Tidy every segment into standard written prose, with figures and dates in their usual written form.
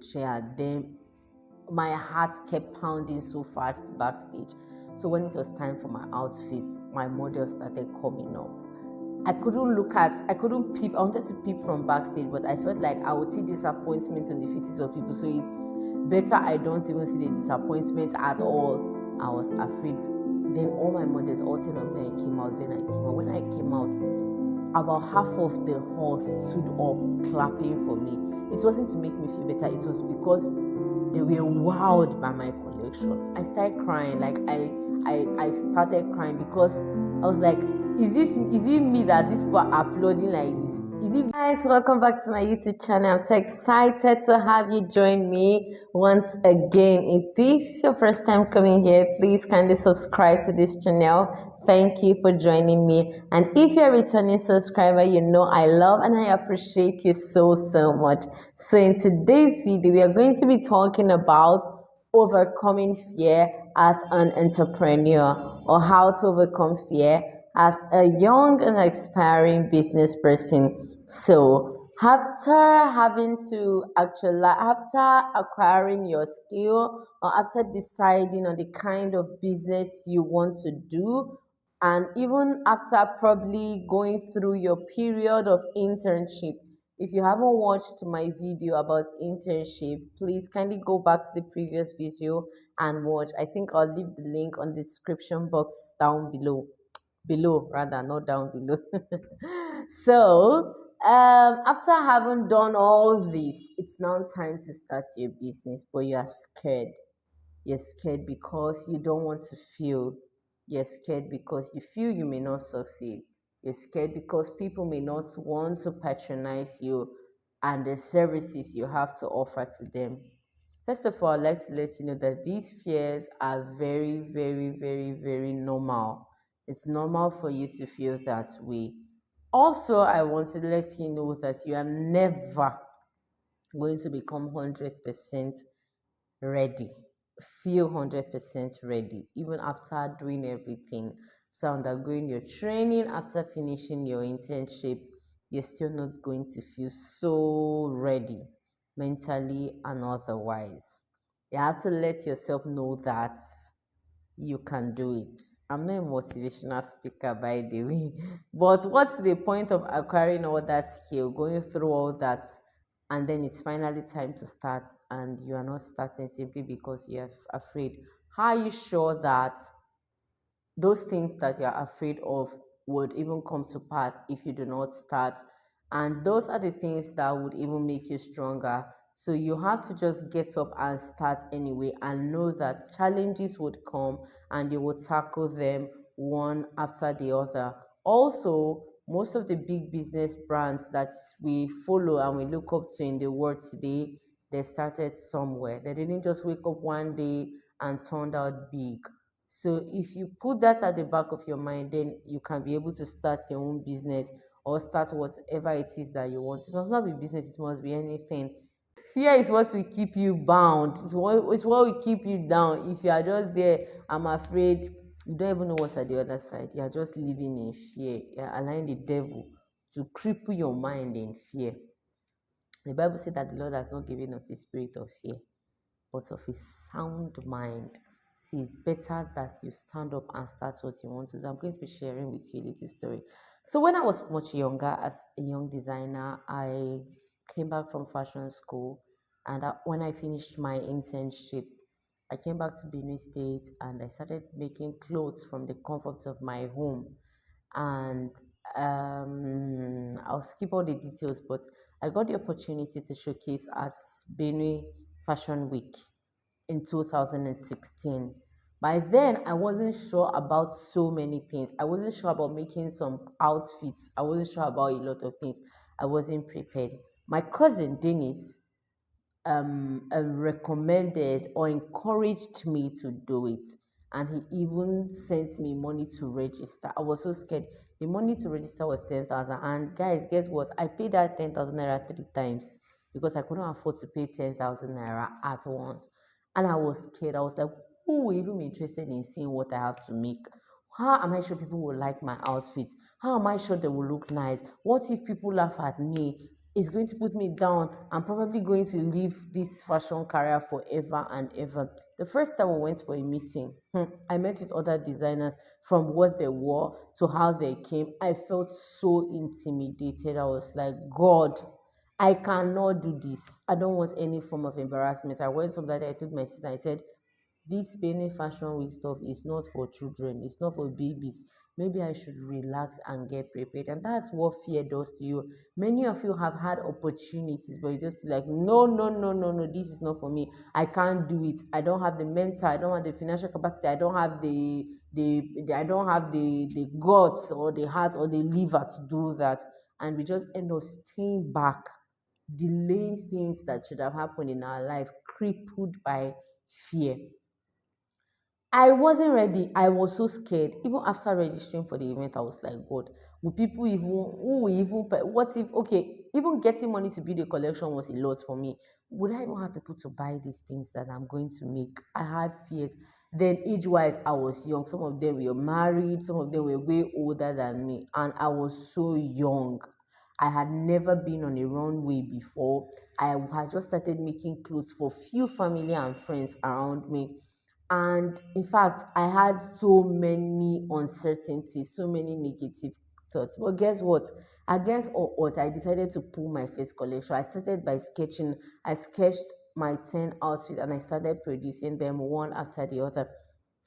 chair. Then my heart kept pounding so fast backstage. So when it was time for my outfits, my model started coming up. I couldn't peep. I wanted to peep from backstage, but I felt like I would see disappointment on the faces of people. So it's better I don't even see the disappointment at all. I was afraid. Then all my models, all 10 of them came out. Then I came out. When I came out, about half of the hall stood up clapping for me. It wasn't to make me feel better. It was because they were wowed by my collection. I started crying. Like I started crying because I was like, is it me that these people are applauding like this? Is it guys? Welcome back to my YouTube channel. I'm so excited to have you join me once again. If this is your first time coming here, please kindly subscribe to this channel. Thank you for joining me. And if you're a returning subscriber, you know I love and I appreciate you so much. So in today's video, we are going to be talking about overcoming fear as an entrepreneur, or how to overcome fear as a young and aspiring business person. So after acquiring your skill, or after deciding on the kind of business you want to do, and even after probably going through your period of internship, if you haven't watched my video about internship, please kindly go back to the previous video and watch. I think I'll leave the link on the description box down below. Below, rather, not down below. So, after having done all this, it's now time to start your business, but you are scared. You're scared because you don't want to fail. You're scared because you feel you may not succeed. You're scared because people may not want to patronize you and the services you have to offer to them. First of all, I'd like to let you know that these fears are very normal. It's normal for you to feel that way. Also, I want to let you know that you are never going to become 100% ready. Feel 100% ready, even after doing everything, after undergoing your training, after finishing your internship. You're still not going to feel so ready mentally and otherwise. You have to let yourself know that you can do it. I'm not a motivational speaker, by the way, but what's the point of acquiring all that skill, going through all that, and then it's finally time to start and you are not starting simply because you're afraid? How are you sure that those things that you're afraid of would even come to pass if you do not start? And those are the things that would even make you stronger. So you have to just get up and start anyway, and know that challenges would come and you will tackle them one after the other. Also, most of the big business brands that we follow and we look up to in the world today, they started somewhere. They didn't just wake up one day and turned out big. So if you put that at the back of your mind, then you can be able to start your own business or start whatever it is that you want. It must not be business, it must be anything. Fear is what will keep you bound. It's what will keep you down. If you are just there, I'm afraid, you don't even know what's at the other side. You are just living in fear. You are allowing the devil to cripple your mind in fear. The Bible said that the Lord has not given us the spirit of fear, but of a sound mind. So it's better that you stand up and start what you want to do. I'm going to be sharing with you a little story. So when I was much younger, as a young designer, I came back from fashion school, and when I finished my internship, I came back to Benue State and I started making clothes from the comfort of my home. And I'll skip all the details, but I got the opportunity to showcase at Benue Fashion Week in 2016. By then, I wasn't sure about so many things. I wasn't sure about making some outfits. I wasn't sure about a lot of things. I wasn't prepared. My cousin Dennis recommended or encouraged me to do it, and he even sent me money to register. I was so scared. The money to register was 10,000, and guys, guess what? I paid that 10,000 naira 3 times because I couldn't afford to pay 10,000 naira at once, and I was scared. I was like, who will even be interested in seeing what I have to make? How am I sure people will like my outfits? How am I sure they will look nice? What if people laugh at me? is going to put me down. I'm probably going to leave this fashion career forever and ever. The first time we went for a meeting, I met with other designers. From what they wore to how they came, I felt so intimidated. I was like, God, I cannot do this. I don't want any form of embarrassment. I went home that day, I told my sister, I said, this Benin Fashion Week stuff is not for children, it's not for babies. Maybe I should relax and get prepared. And that's what fear does to you. Many of you have had opportunities, but you just be like, no, no, no, no, no, this is not for me. I can't do it. I don't have the mental, I don't have the financial capacity, I don't have the I don't have the guts or the heart or the liver to do that. And we just end up staying back, delaying things that should have happened in our life, crippled by fear. I wasn't ready. I was so scared. Even after registering for the event, I was like, God, will people even, who will even, what if, okay, even getting money to build a collection was a loss for me. Would I even have people to buy these things that I'm going to make? I had fears. Then age wise, I was young. Some of them were married, some of them were way older than me, and I was so young. I had never been on a runway before. I had just started making clothes for few family and friends around me, and in fact, I had so many uncertainties, so many negative thoughts. But guess what? Against all odds, I decided to pull my first collection. I started by sketching. I sketched my 10 outfits and I started producing them one after the other.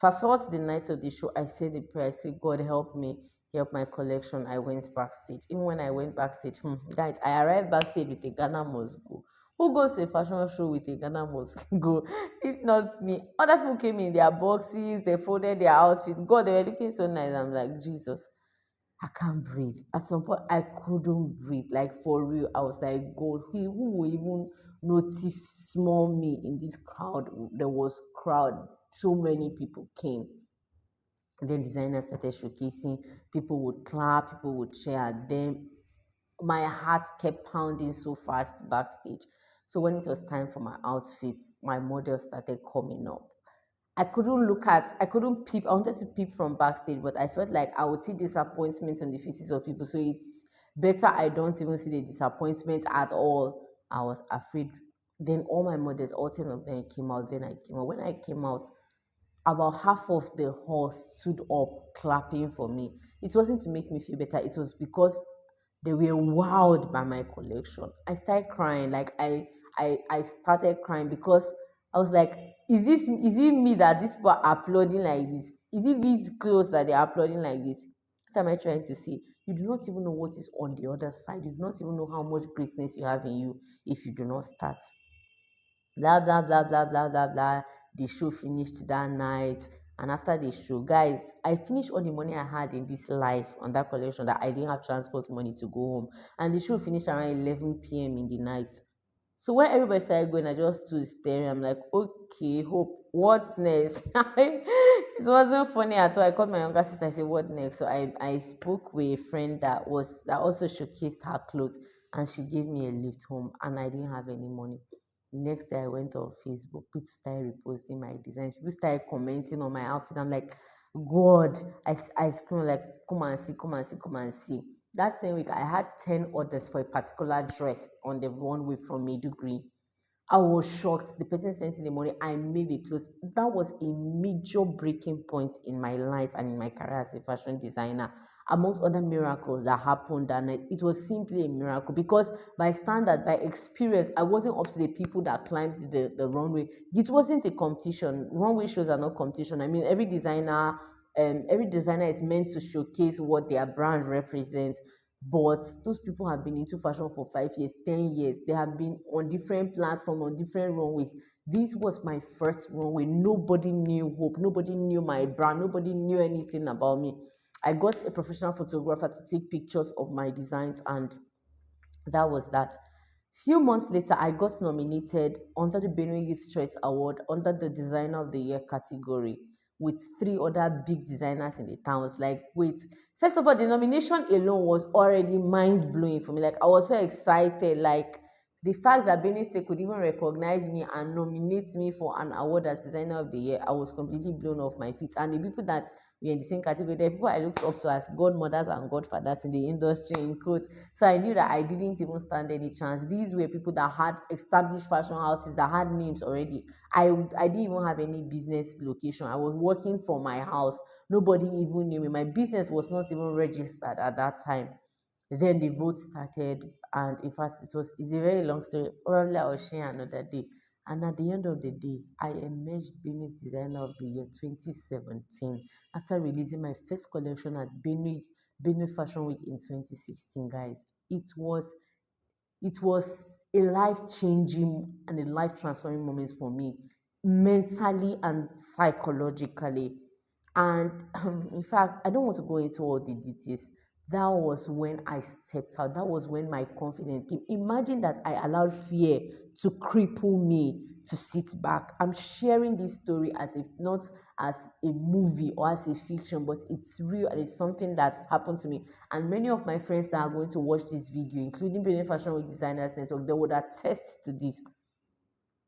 Fast forward to the night of the show, I said the prayer. I said, God, help me, help my collection. I went backstage. Even when I went backstage, guys, I arrived backstage with a Ghana must go. Who goes to a fashion show with a Ghana must go? If not me. Other people came in their boxes, they folded their outfits. God, they were looking so nice. I'm like, Jesus, I can't breathe. At some point, I couldn't breathe. Like, for real, I was like, God, who will even notice small me in this crowd? There was crowd. So many people came. And then designers started showcasing. People would clap, people would cheer. Then my heart kept pounding so fast backstage. So when it was time for my outfits, my model started coming up. I couldn't peep. I wanted to peep from backstage, but I felt like I would see disappointment on the faces of people. So it's better I don't even see the disappointment at all. I was afraid. Then all my models, all 10 of them came out. Then I came out. When I came out, about half of the hall stood up clapping for me. It wasn't to make me feel better, it was because they were wowed by my collection. I started crying. Like I started crying because I was like, is it me that these people are applauding like this? Is it these clothes that they're applauding like this? What am I trying to say? You do not even know what is on the other side. You do not even know how much greatness you have in you if you do not start. Blah blah blah blah blah blah blah. The show finished that night. And after the show, guys, I finished all the money I had in this life on that collection that I didn't have transport money to go home. And the show finished around 11 p.m. in the night. So when everybody started going, I just stood staring. I'm like, okay, hope, what's next? It wasn't funny at all. I called my younger sister. I said, what next? So I spoke with a friend that also showcased her clothes, and she gave me a lift home, and I didn't have any money. Next day, I went on Facebook. People started reposting my designs. People started commenting on my outfit. I'm like, God, I screamed like, come and see, come and see, come and see. That same week, I had 10 orders for a particular dress on the runway from Maiduguri. I was shocked. The person sent in the money. I made the clothes. That was a major breaking point in my life and in my career as a fashion designer. Amongst other miracles that happened that night, it was simply a miracle because by standard, by experience, I wasn't up to the people that climbed the runway. It wasn't a competition. Runway shows are not competition. I mean, every designer is meant to showcase what their brand represents. But those people have been into fashion for 5 years, 10 years. They have been on different platforms, on different runways. This was my first runway. Nobody knew Hope. Nobody knew my brand. Nobody knew anything about me. I got a professional photographer to take pictures of my designs, and that was that. Few months later, I got nominated under the Benue Youth Choice Award under the Designer of the Year category with three other big designers in the town. I was like, wait, first of all, the nomination alone was already mind blowing for me. Like, I was so excited. Like, The fact that Benue State could even recognize me and nominate me for an award as designer of the year, I was completely blown off my feet. And the people that were in the same category, the people I looked up to as godmothers and godfathers in the industry, in quotes. So I knew that I didn't even stand any chance. These were people that had established fashion houses, that had names already. I didn't even have any business location. I was working from my house. Nobody even knew me. My business was not even registered at that time. Then the vote started, and in fact, it's a very long story. Probably I will share another day. And at the end of the day, I emerged Benue's Designer of the Year 2017 after releasing my first collection at Benue Fashion Week in 2016, guys. It was a life-changing and a life-transforming moment for me, mentally and psychologically. And in fact, I don't want to go into all the details. That was when I stepped out. That was when my confidence came. Imagine that I allowed fear to cripple me to sit back. I'm sharing this story as if not as a movie or as a fiction, but it's real and it's something that happened to me. And many of my friends that are going to watch this video, including Benin Fashion Week Designers Network, they would attest to this.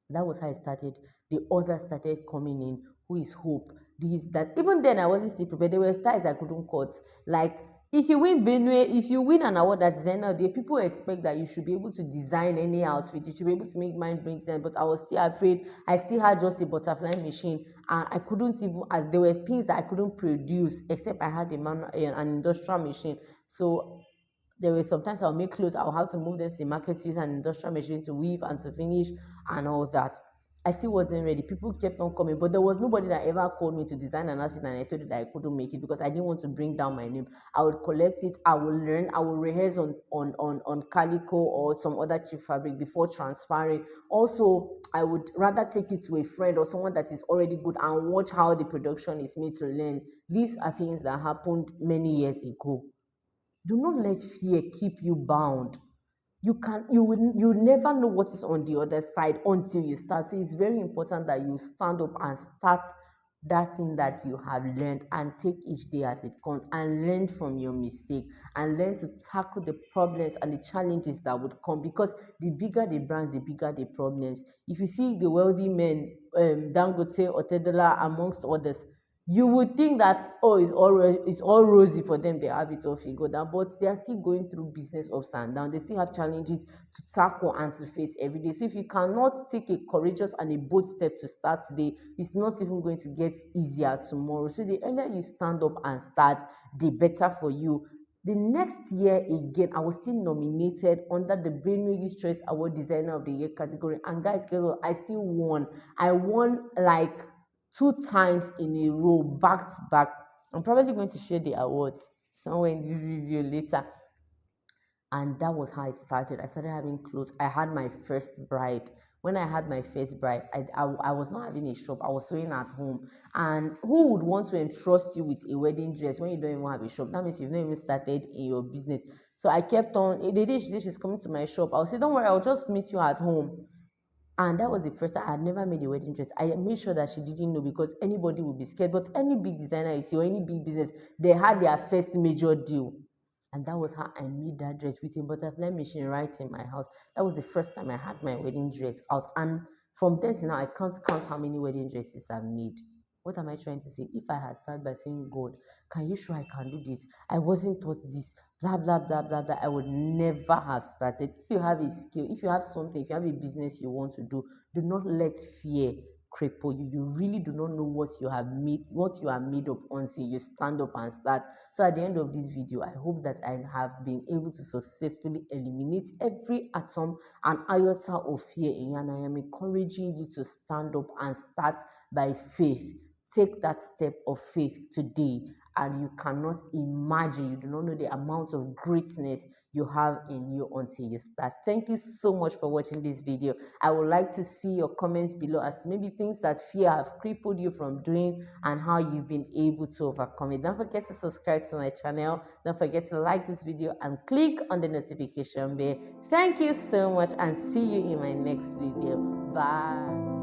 That was how I started. The others started coming in. Who is Hope? This, that. Even then, I wasn't still prepared. There were styles I couldn't cut. Like, if you win Benue, if you win an award as designer of the year, people expect that you should be able to design any outfit. You should be able to make mind-blowing design. But I was still afraid. I still had just a butterfly machine. And I couldn't even, as there were things that I couldn't produce, except I had an industrial machine. So there were sometimes I'll make clothes, I'll have to move them to the market to use an industrial machine to weave and to finish and all that. I still wasn't ready. People kept on coming, but there was nobody that ever called me to design an outfit, and I told you that I couldn't make it because I didn't want to bring down my name. I would collect it, I would learn, I would rehearse on calico or some other cheap fabric before transferring. Also, I would rather take it to a friend or someone that is already good and watch how the production is made to learn. These are things that happened many years ago. Do not let fear keep you bound. You never know what is on the other side until you start. So it's very important that you stand up and start that thing that you have learned and take each day as it comes and learn from your mistake and learn to tackle the problems and the challenges that would come, because the bigger the brand, the bigger the problems. If you see the wealthy men, Dangote, Otedola, amongst others, you would think that, oh, it's all rosy for them, they have it all figured out, but they are still going through business ups and downs. They still have challenges to tackle and to face every day. So if you cannot take a courageous and a bold step to start today, it's not even going to get easier tomorrow. So the earlier you stand up and start, the better for you. The next year again, I was still nominated under the Benue Youth Choice Award Designer of the Year category, and guys, guess what? I still won. I won like 2 times in a row, back to back. I'm probably going to share the awards somewhere in this video later. And that was how it started. I started having clothes. I had my first bride. When I had my first bride, I was not having a shop. I was sewing at home. And who would want to entrust you with a wedding dress when you don't even have a shop? That means you've not even started in your business. So I kept on. The day she said she's coming to my shop, I'll say, don't worry, I'll just meet you at home. And that was the first time. I had never made a wedding dress. I made sure that she didn't know, because anybody would be scared. But any big designer you see or any big business, they had their first major deal. And that was how I made that dress with a butterfly machine right in my house. That was the first time I had my wedding dress out. And from then to now, I can't count how many wedding dresses I've made. What am I trying to say? If I had started by saying, God, can you sure I can do this? I wasn't taught this, blah, blah, blah, blah, blah. I would never have started. If you have a skill, if you have something, if you have a business you want to do not let fear cripple you. You really do not know what you are made up until you stand up and start. So at the end of this video, I hope that I have been able to successfully eliminate every atom and iota of fear in you, and I am encouraging you to stand up and start by faith. Take that step of faith today, and you cannot imagine, you do not know the amount of greatness you have in you until you start. Thank you so much for watching this video. I would like to see your comments below as to maybe things that fear have crippled you from doing and how you've been able to overcome it. Don't forget to subscribe to my channel. Don't forget to like this video and click on the notification bell. Thank you so much, and see you in my next video. Bye.